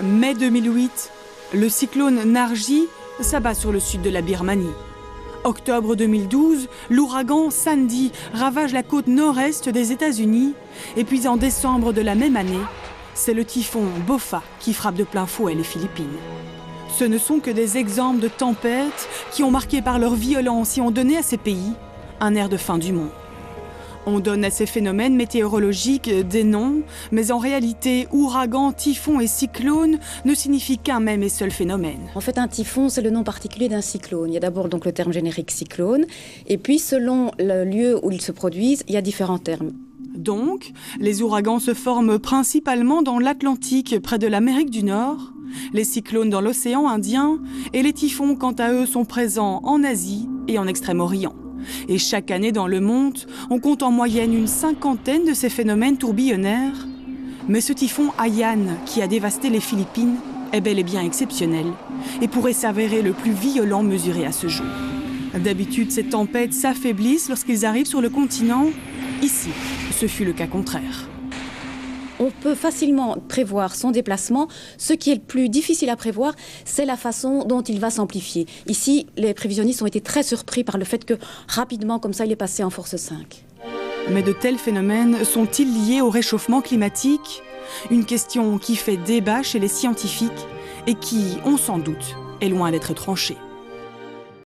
Mai 2008, le cyclone Nargi s'abat sur le sud de la Birmanie. Octobre 2012, l'ouragan Sandy ravage la côte nord-est des États-Unis. Et puis en décembre de la même année, c'est le typhon Bopha qui frappe de plein fouet les Philippines. Ce ne sont que des exemples de tempêtes qui ont marqué par leur violence et ont donné à ces pays un air de fin du monde. On donne à ces phénomènes météorologiques des noms, mais en réalité, ouragan, typhon et cyclone ne signifient qu'un même et seul phénomène. En fait, un typhon, c'est le nom particulier d'un cyclone. Il y a d'abord donc le terme générique cyclone, et puis selon le lieu où ils se produisent, il y a différents termes. Donc, les ouragans se forment principalement dans l'Atlantique, près de l'Amérique du Nord, les cyclones dans l'océan Indien, et les typhons, quant à eux, sont présents en Asie et en Extrême-Orient. Et chaque année dans le monde, on compte en moyenne une 50aine de ces phénomènes tourbillonnaires. Mais ce typhon Haiyan, qui a dévasté les Philippines, est bel et bien exceptionnel et pourrait s'avérer le plus violent mesuré à ce jour. D'habitude, ces tempêtes s'affaiblissent lorsqu'ils arrivent sur le continent. Ici, ce fut le cas contraire. On peut facilement prévoir son déplacement. Ce qui est le plus difficile à prévoir, c'est la façon dont il va s'amplifier. Ici, les prévisionnistes ont été très surpris par le fait que rapidement, comme ça, il est passé en force 5. Mais de tels phénomènes sont-ils liés au réchauffement climatique? Une question qui fait débat chez les scientifiques et qui, on s'en doute, est loin d'être tranchée.